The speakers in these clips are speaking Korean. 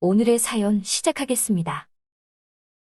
오늘의 사연 시작하겠습니다.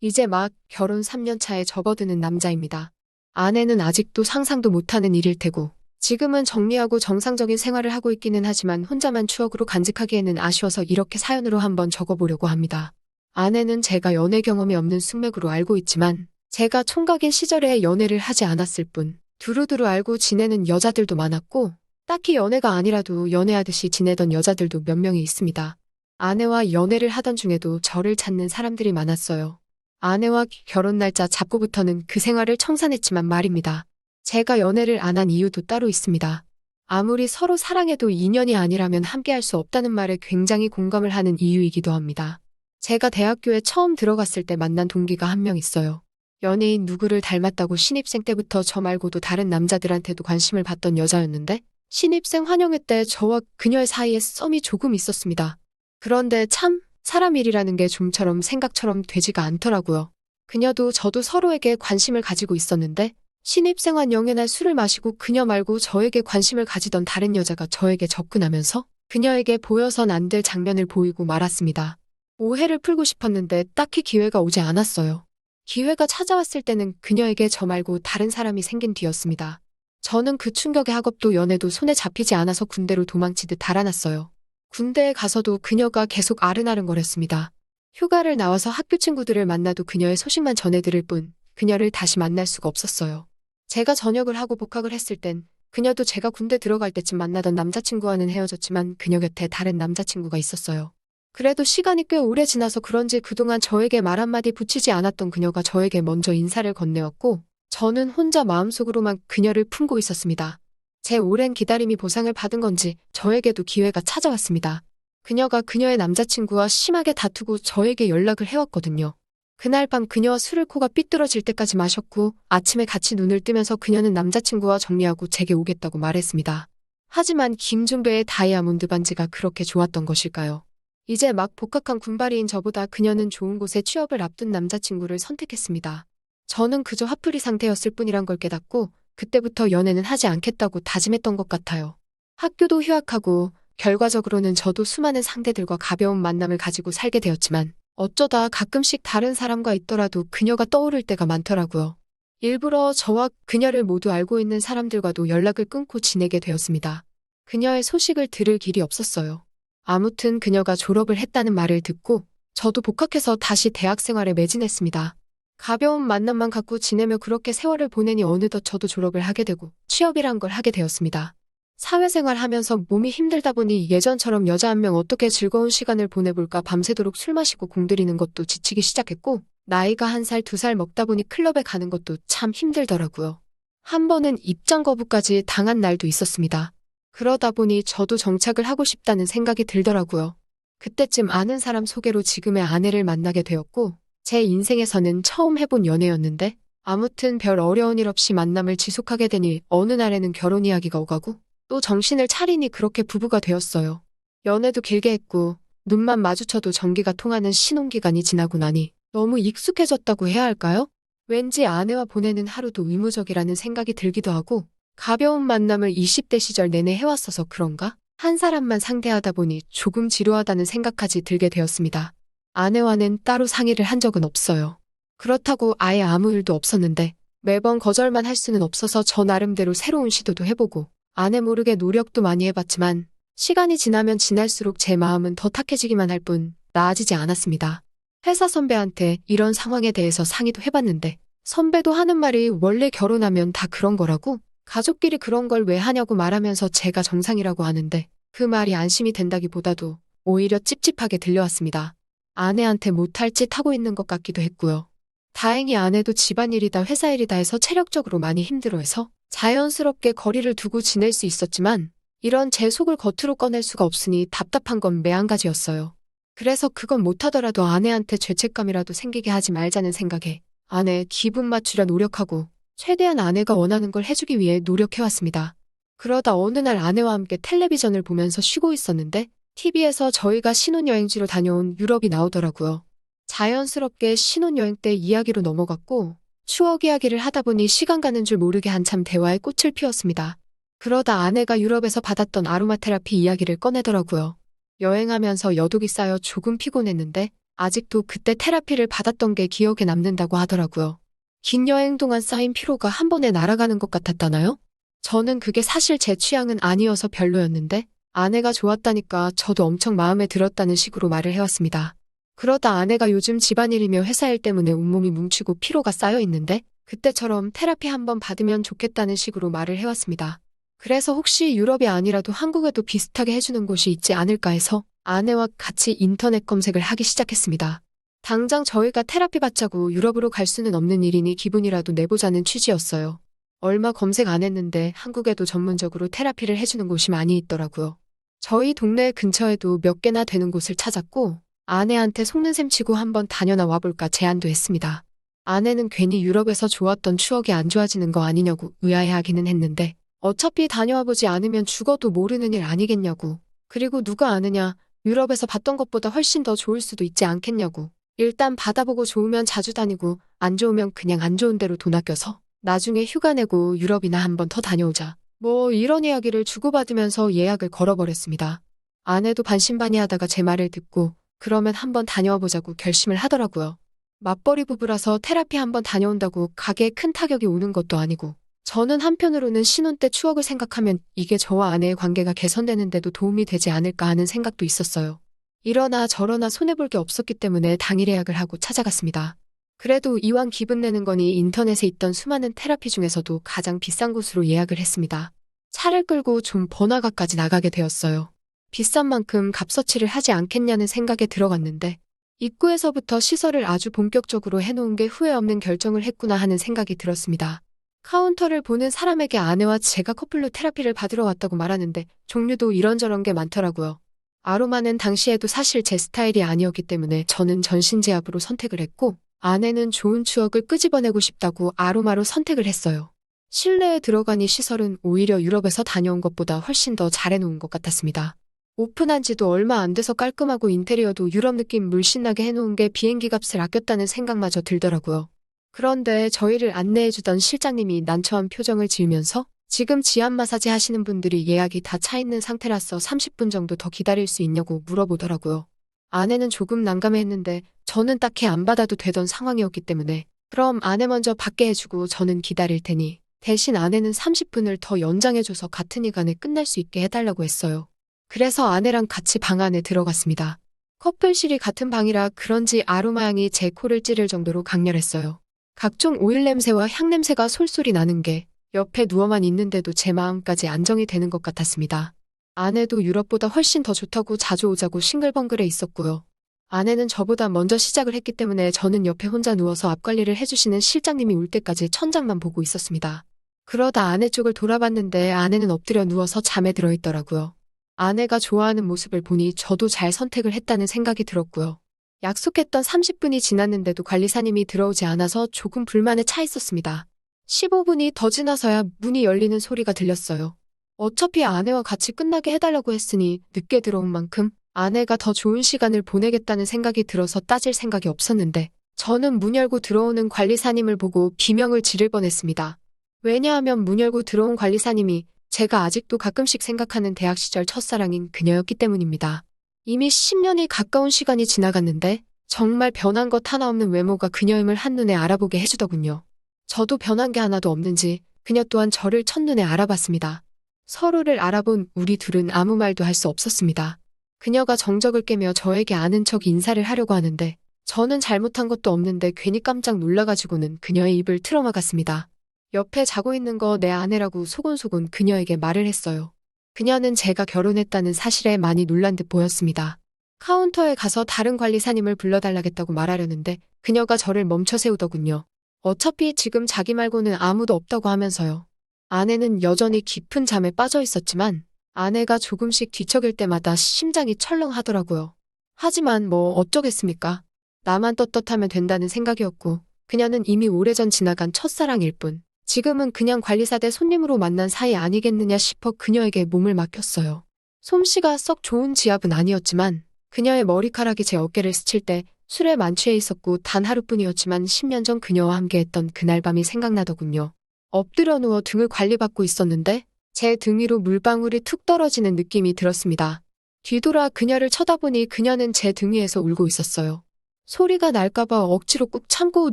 이제 막 결혼 3년 차에 접어드는 남자입니다. 아내는 아직도 상상도 못하는 일일 테고, 지금은 정리하고 정상적인 생활을 하고 있기는 하지만 혼자만 추억으로 간직하기에는 아쉬워서 이렇게 사연으로 한번 적어보려고 합니다. 아내는 제가 연애 경험이 없는 숙맥으로 알고 있지만, 제가 총각인 시절에 연애를 하지 않았을 뿐, 두루두루 알고 지내는 여자들도 많았고, 딱히 연애가 아니라도 연애하듯이 지내던 여자들도 몇 명이 있습니다. 아내와 연애를 하던 중에도 저를 찾는 사람들이 많았어요. 아내와 결혼 날짜 잡고부터는 그 생활을 청산했지만 말입니다. 제가 연애를 안 한 이유도 따로 있습니다. 아무리 서로 사랑해도 인연이 아니라면 함께할 수 없다는 말에 굉장히 공감을 하는 이유이기도 합니다. 제가 대학교에 처음 들어갔을 때 만난 동기가 한 명 있어요. 연예인 누구를 닮았다고 신입생 때부터 저 말고도 다른 남자들한테도 관심을 받던 여자였는데, 신입생 환영회 때 저와 그녀의 사이에 썸이 조금 있었습니다. 그런데 참 사람 일이라는 게 좀처럼 생각처럼 되지가 않더라고요. 그녀도 저도 서로에게 관심을 가지고 있었는데, 신입생 환영회 날 술을 마시고 그녀 말고 저에게 관심을 가지던 다른 여자가 저에게 접근하면서 그녀에게 보여선 안 될 장면을 보이고 말았습니다. 오해를 풀고 싶었는데 딱히 기회가 오지 않았어요. 기회가 찾아왔을 때는 그녀에게 저 말고 다른 사람이 생긴 뒤였습니다. 저는 그 충격에 학업도 연애도 손에 잡히지 않아서 군대로 도망치듯 달아났어요. 군대에 가서도 그녀가 계속 아른아른거렸습니다. 휴가를 나와서 학교 친구들을 만나도 그녀의 소식만 전해들을 뿐 그녀를 다시 만날 수가 없었어요. 제가 전역을 하고 복학을 했을 땐 그녀도 제가 군대 들어갈 때쯤 만나던 남자친구와는 헤어졌지만 그녀 곁에 다른 남자친구가 있었어요. 그래도 시간이 꽤 오래 지나서 그런지 그동안 저에게 말 한마디 붙이지 않았던 그녀가 저에게 먼저 인사를 건네었고, 저는 혼자 마음속으로만 그녀를 품고 있었습니다. 제 오랜 기다림이 보상을 받은 건지 저에게도 기회가 찾아왔습니다. 그녀가 그녀의 남자친구와 심하게 다투고 저에게 연락을 해왔거든요. 그날 밤 그녀와 술을 코가 삐뚤어질 때까지 마셨고 아침에 같이 눈을 뜨면서 그녀는 남자친구와 정리하고 제게 오겠다고 말했습니다. 하지만 김종배의 다이아몬드 반지가 그렇게 좋았던 것일까요? 이제 막 복학한 군바리인 저보다 그녀는 좋은 곳에 취업을 앞둔 남자친구를 선택했습니다. 저는 그저 화풀이 상태였을 뿐이란 걸 깨닫고 그때부터 연애는 하지 않겠다고 다짐했던 것 같아요. 학교도 휴학하고 결과적으로는 저도 수많은 상대들과 가벼운 만남을 가지고 살게 되었지만 어쩌다 가끔씩 다른 사람과 있더라도 그녀가 떠오를 때가 많더라고요. 일부러 저와 그녀를 모두 알고 있는 사람들과도 연락을 끊고 지내게 되었습니다. 그녀의 소식을 들을 길이 없었어요. 아무튼 그녀가 졸업을 했다는 말을 듣고 저도 복학해서 다시 대학 생활에 매진했습니다. 가벼운 만남만 갖고 지내며 그렇게 세월을 보내니 어느덧 저도 졸업을 하게 되고 취업이란 걸 하게 되었습니다. 사회생활 하면서 몸이 힘들다 보니 예전처럼 여자 한 명 어떻게 즐거운 시간을 보내볼까 밤새도록 술 마시고 공들이는 것도 지치기 시작했고, 나이가 1살, 2살 먹다 보니 클럽에 가는 것도 참 힘들더라고요. 한 번은 입장 거부까지 당한 날도 있었습니다. 그러다 보니 저도 정착을 하고 싶다는 생각이 들더라고요. 그때쯤 아는 사람 소개로 지금의 아내를 만나게 되었고, 제 인생에서는 처음 해본 연애였는데, 아무튼 별 어려운 일 없이 만남을 지속하게 되니 어느 날에는 결혼 이야기가 오가고, 또 정신을 차리니 그렇게 부부가 되었어요. 연애도 길게 했고 눈만 마주쳐도 전기가 통하는 신혼기간이 지나고 나니 너무 익숙해졌다고 해야 할까요? 왠지 아내와 보내는 하루도 의무적이라는 생각이 들기도 하고, 가벼운 만남을 20대 시절 내내 해왔어서 그런가? 한 사람만 상대하다 보니 조금 지루하다는 생각까지 들게 되었습니다. 아내와는 따로 상의를 한 적은 없어요. 그렇다고 아예 아무 일도 없었는데 매번 거절만 할 수는 없어서 저 나름대로 새로운 시도도 해보고 아내 모르게 노력도 많이 해봤지만 시간이 지나면 지날수록 제 마음은 더 탁해지기만 할 뿐 나아지지 않았습니다. 회사 선배한테 이런 상황에 대해서 상의도 해봤는데 선배도 하는 말이 원래 결혼하면 다 그런 거라고, 가족끼리 그런 걸 왜 하냐고 말하면서 제가 정상이라고 하는데 그 말이 안심이 된다기보다도 오히려 찝찝하게 들려왔습니다. 아내한테 못할 짓 하고 있는 것 같기도 했고요. 다행히 아내도 집안일이다 회사일이다 해서 체력적으로 많이 힘들어해서 자연스럽게 거리를 두고 지낼 수 있었지만 이런 제 속을 겉으로 꺼낼 수가 없으니 답답한 건 매한가지였어요. 그래서 그건 못하더라도 아내한테 죄책감이라도 생기게 하지 말자는 생각에 아내 기분 맞추려 노력하고 최대한 아내가 원하는 걸 해주기 위해 노력해왔습니다. 그러다 어느 날 아내와 함께 텔레비전을 보면서 쉬고 있었는데 TV에서 저희가 신혼여행지로 다녀온 유럽이 나오더라고요. 자연스럽게 신혼여행 때 이야기로 넘어갔고 추억 이야기를 하다 보니 시간 가는 줄 모르게 한참 대화에 꽃을 피웠습니다. 그러다 아내가 유럽에서 받았던 아로마 테라피 이야기를 꺼내더라고요. 여행하면서 여독이 쌓여 조금 피곤했는데 아직도 그때 테라피를 받았던 게 기억에 남는다고 하더라고요. 긴 여행 동안 쌓인 피로가 한 번에 날아가는 것 같았다나요? 저는 그게 사실 제 취향은 아니어서 별로였는데 아내가 좋았다니까 저도 엄청 마음에 들었다는 식으로 말을 해왔습니다. 그러다 아내가 요즘 집안일이며 회사일 때문에 온몸이 뭉치고 피로가 쌓여 있는데 그때처럼 테라피 한번 받으면 좋겠다는 식으로 말을 해왔습니다. 그래서 혹시 유럽이 아니라도 한국에도 비슷하게 해주는 곳이 있지 않을까 해서 아내와 같이 인터넷 검색을 하기 시작했습니다. 당장 저희가 테라피 받자고 유럽으로 갈 수는 없는 일이니 기분이라도 내보자는 취지였어요. 얼마 검색 안 했는데 한국에도 전문적으로 테라피를 해주는 곳이 많이 있더라고요. 저희 동네 근처에도 몇 개나 되는 곳을 찾았고 아내한테 속는 셈 치고 한번 다녀나 와볼까 제안도 했습니다. 아내는 괜히 유럽에서 좋았던 추억이 안 좋아지는 거 아니냐고 의아해하기는 했는데 어차피 다녀와보지 않으면 죽어도 모르는 일 아니겠냐고. 그리고 누가 아느냐, 유럽에서 봤던 것보다 훨씬 더 좋을 수도 있지 않겠냐고. 일단 받아보고 좋으면 자주 다니고 안 좋으면 그냥 안 좋은 대로 돈 아껴서 나중에 휴가 내고 유럽이나 한번 더 다녀오자. 뭐 이런 이야기를 주고받으면서 예약을 걸어버렸습니다. 아내도 반신반의하다가 제 말을 듣고 그러면 한번 다녀와 보자고 결심을 하더라고요. 맞벌이 부부라서 테라피 한번 다녀온다고 가게에 큰 타격이 오는 것도 아니고 저는 한편으로는 신혼 때 추억을 생각하면 이게 저와 아내의 관계가 개선되는데도 도움이 되지 않을까 하는 생각도 있었어요. 이러나 저러나 손해볼 게 없었기 때문에 당일 예약을 하고 찾아갔습니다. 그래도 이왕 기분 내는 거니 인터넷에 있던 수많은 테라피 중에서도 가장 비싼 곳으로 예약을 했습니다. 차를 끌고 좀 번화가까지 나가게 되었어요. 비싼 만큼 값어치를 하지 않겠냐는 생각에 들어갔는데 입구에서부터 시설을 아주 본격적으로 해놓은 게 후회 없는 결정을 했구나 하는 생각이 들었습니다. 카운터를 보는 사람에게 아내와 제가 커플로 테라피를 받으러 왔다고 말하는데 종류도 이런저런 게 많더라고요. 아로마는 당시에도 사실 제 스타일이 아니었기 때문에 저는 전신제압으로 선택을 했고 아내는 좋은 추억을 끄집어내고 싶다고 아로마로 선택을 했어요. 실내에 들어가니 시설은 오히려 유럽에서 다녀온 것보다 훨씬 더 잘해놓은 것 같았습니다. 오픈한 지도 얼마 안 돼서 깔끔하고 인테리어도 유럽 느낌 물씬 나게 해놓은 게 비행기 값을 아꼈다는 생각마저 들더라고요. 그런데 저희를 안내해주던 실장님이 난처한 표정을 지으면서 지금 지압 마사지 하시는 분들이 예약이 다 차 있는 상태라서 30분 정도 더 기다릴 수 있냐고 물어보더라고요. 아내는 조금 난감해했는데 저는 딱히 안 받아도 되던 상황이었기 때문에 그럼 아내 먼저 받게 해주고 저는 기다릴 테니 대신 아내는 30분을 더 연장해줘서 같은 시간에 끝날 수 있게 해달라고 했어요. 그래서 아내랑 같이 방 안에 들어갔습니다. 커플실이 같은 방이라 그런지 아로마 향이 제 코를 찌를 정도로 강렬했어요. 각종 오일 냄새와 향 냄새가 솔솔이 나는 게 옆에 누워만 있는데도 제 마음까지 안정이 되는 것 같았습니다. 아내도 유럽보다 훨씬 더 좋다고 자주 오자고 싱글벙글해 있었고요. 아내는 저보다 먼저 시작을 했기 때문에 저는 옆에 혼자 누워서 앞 관리를 해주시는 실장님이 올 때까지 천장만 보고 있었습니다. 그러다 아내 쪽을 돌아봤는데 아내는 엎드려 누워서 잠에 들어 있더라고요. 아내가 좋아하는 모습을 보니 저도 잘 선택을 했다는 생각이 들었고요. 약속했던 30분이 지났는데도 관리사님이 들어오지 않아서 조금 불만에 차 있었습니다. 15분이 더 지나서야 문이 열리는 소리가 들렸어요. 어차피 아내와 같이 끝나게 해달라고 했으니 늦게 들어온 만큼 아내가 더 좋은 시간을 보내겠다는 생각이 들어서 따질 생각이 없었는데 저는 문 열고 들어오는 관리사님을 보고 비명을 지를 뻔했습니다. 왜냐하면 문 열고 들어온 관리사님이 제가 아직도 가끔씩 생각하는 대학 시절 첫사랑인 그녀였기 때문입니다. 이미 10년이 가까운 시간이 지나갔는데 정말 변한 것 하나 없는 외모가 그녀임을 한눈에 알아보게 해주더군요. 저도 변한 게 하나도 없는지 그녀 또한 저를 첫눈에 알아봤습니다. 서로를 알아본 우리 둘은 아무 말도 할 수 없었습니다. 그녀가 정적을 깨며 저에게 아는 척 인사를 하려고 하는데 저는 잘못한 것도 없는데 괜히 깜짝 놀라가지고는 그녀의 입을 틀어막았습니다. 옆에 자고 있는 거 내 아내라고 소곤소곤 그녀에게 말을 했어요. 그녀는 제가 결혼했다는 사실에 많이 놀란 듯 보였습니다. 카운터에 가서 다른 관리사님을 불러달라겠다고 말하려는데 그녀가 저를 멈춰 세우더군요. 어차피 지금 자기 말고는 아무도 없다고 하면서요. 아내는 여전히 깊은 잠에 빠져 있었지만 아내가 조금씩 뒤척일 때마다 심장이 철렁하더라고요. 하지만 뭐 어쩌겠습니까? 나만 떳떳하면 된다는 생각이었고 그녀는 이미 오래전 지나간 첫사랑일 뿐 지금은 그냥 관리사 대 손님으로 만난 사이 아니겠느냐 싶어 그녀에게 몸을 맡겼어요. 솜씨가 썩 좋은 지압은 아니었지만 그녀의 머리카락이 제 어깨를 스칠 때 술에 만취해 있었고 단 하루뿐이었지만 10년 전 그녀와 함께했던 그날 밤이 생각나더군요. 엎드려 누워 등을 관리받고 있었는데 제 등 위로 물방울이 툭 떨어지는 느낌이 들었습니다. 뒤돌아 그녀를 쳐다보니 그녀는 제 등 위에서 울고 있었어요. 소리가 날까봐 억지로 꾹 참고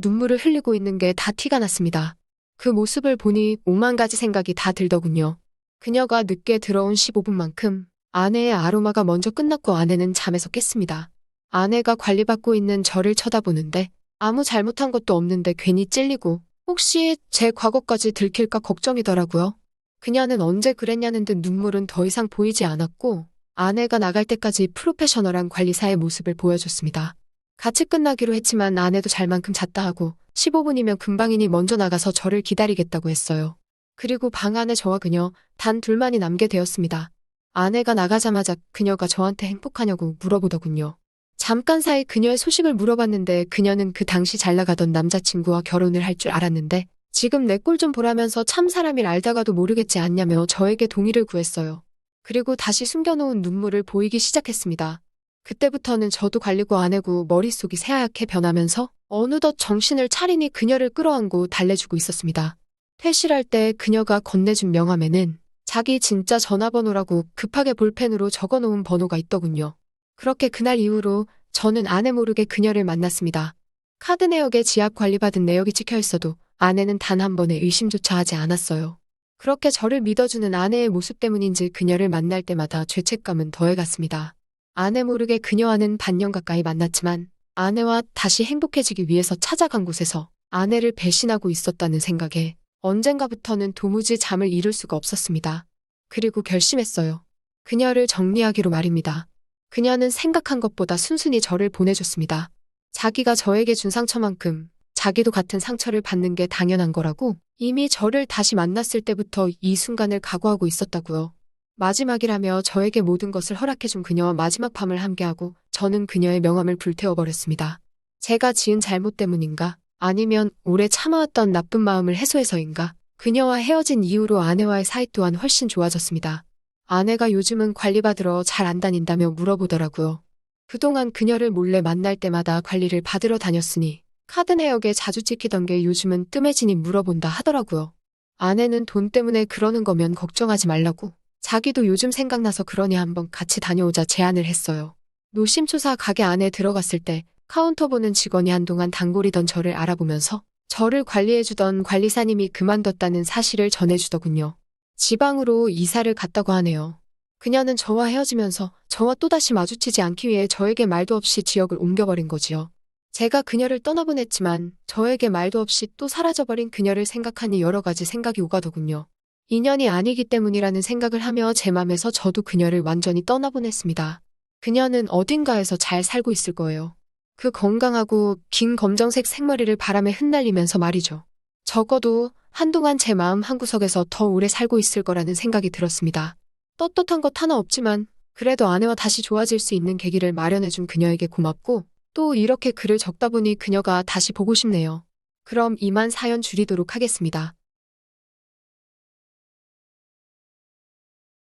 눈물을 흘리고 있는 게 다 티가 났습니다. 그 모습을 보니 오만 가지 생각이 다 들더군요. 그녀가 늦게 들어온 15분만큼 아내의 아로마가 먼저 끝났고 아내는 잠에서 깼습니다. 아내가 관리받고 있는 저를 쳐다보는데 아무 잘못한 것도 없는데 괜히 찔리고 혹시 제 과거까지 들킬까 걱정이더라고요. 그녀는 언제 그랬냐는 듯 눈물은 더 이상 보이지 않았고 아내가 나갈 때까지 프로페셔널한 관리사의 모습을 보여줬습니다. 같이 끝나기로 했지만 아내도 잘 만큼 잤다 하고 15분이면 금방이니 먼저 나가서 저를 기다리겠다고 했어요. 그리고 방 안에 저와 그녀 단 둘만이 남게 되었습니다. 아내가 나가자마자 그녀가 저한테 행복하냐고 물어보더군요. 잠깐 사이 그녀의 소식을 물어봤는데 그녀는 그 당시 잘 나가던 남자친구와 결혼을 할 줄 알았는데 지금 내 꼴 좀 보라면서 참 사람일 알다가도 모르겠지 않냐며 저에게 동의를 구했어요. 그리고 다시 숨겨놓은 눈물을 보이기 시작했습니다. 그때부터는 저도 관리고 아내고 머릿속이 새하얗게 변하면서 어느덧 정신을 차리니 그녀를 끌어안고 달래주고 있었습니다. 퇴실할 때 그녀가 건네준 명함에는 자기 진짜 전화번호라고 급하게 볼펜으로 적어놓은 번호가 있더군요. 그렇게 그날 이후로 저는 아내 모르게 그녀를 만났습니다. 카드 내역에 지압 관리받은 내역이 찍혀 있어도 아내는 단 한 번의 의심조차 하지 않았어요. 그렇게 저를 믿어주는 아내의 모습 때문인지 그녀를 만날 때마다 죄책감은 더해갔습니다. 아내 모르게 그녀와는 반년 가까이 만났지만 아내와 다시 행복해지기 위해서 찾아간 곳에서 아내를 배신하고 있었다는 생각에 언젠가부터는 도무지 잠을 이룰 수가 없었습니다. 그리고 결심했어요. 그녀를 정리하기로 말입니다. 그녀는 생각한 것보다 순순히 저를 보내줬습니다. 자기가 저에게 준 상처만큼 자기도 같은 상처를 받는 게 당연한 거라고 이미 저를 다시 만났을 때부터 이 순간을 각오하고 있었다고요. 마지막이라며 저에게 모든 것을 허락해준 그녀와 마지막 밤을 함께하고 저는 그녀의 명함을 불태워버렸습니다. 제가 지은 잘못 때문인가? 아니면 오래 참아왔던 나쁜 마음을 해소해서인가? 그녀와 헤어진 이후로 아내와의 사이 또한 훨씬 좋아졌습니다. 아내가 요즘은 관리받으러 잘 안 다닌다며 물어보더라고요. 그동안 그녀를 몰래 만날 때마다 관리를 받으러 다녔으니 카드 내역에 자주 찍히던 게 요즘은 뜸해지니 물어본다 하더라고요. 아내는 돈 때문에 그러는 거면 걱정하지 말라고 자기도 요즘 생각나서 그러니 한번 같이 다녀오자 제안을 했어요. 노심초사 가게 안에 들어갔을 때 카운터 보는 직원이 한동안 단골이던 저를 알아보면서 저를 관리해주던 관리사님이 그만뒀다는 사실을 전해주더군요. 지방으로 이사를 갔다고 하네요. 그녀는 저와 헤어지면서 저와 또다시 마주치지 않기 위해 저에게 말도 없이 지역을 옮겨버린 거지요. 제가 그녀를 떠나보냈지만 저에게 말도 없이 또 사라져버린 그녀를 생각하니 여러 가지 생각이 오가더군요. 인연이 아니기 때문이라는 생각을 하며 제 맘에서 저도 그녀를 완전히 떠나보냈습니다. 그녀는 어딘가에서 잘 살고 있을 거예요. 그 건강하고 긴 검정색 생머리를 바람에 흩날리면서 말이죠. 적어도 한동안 제 마음 한구석에서 더 오래 살고 있을 거라는 생각이 들었습니다. 떳떳한 것 하나 없지만 그래도 아내와 다시 좋아질 수 있는 계기를 마련해준 그녀에게 고맙고 또 이렇게 글을 적다 보니 그녀가 다시 보고 싶네요. 그럼 이만 사연 줄이도록 하겠습니다.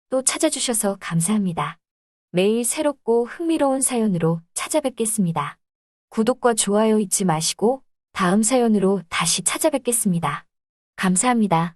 또 찾아주셔서 감사합니다. 매일 새롭고 흥미로운 사연으로 찾아뵙겠습니다. 구독과 좋아요 잊지 마시고 다음 사연으로 다시 찾아뵙겠습니다. 감사합니다.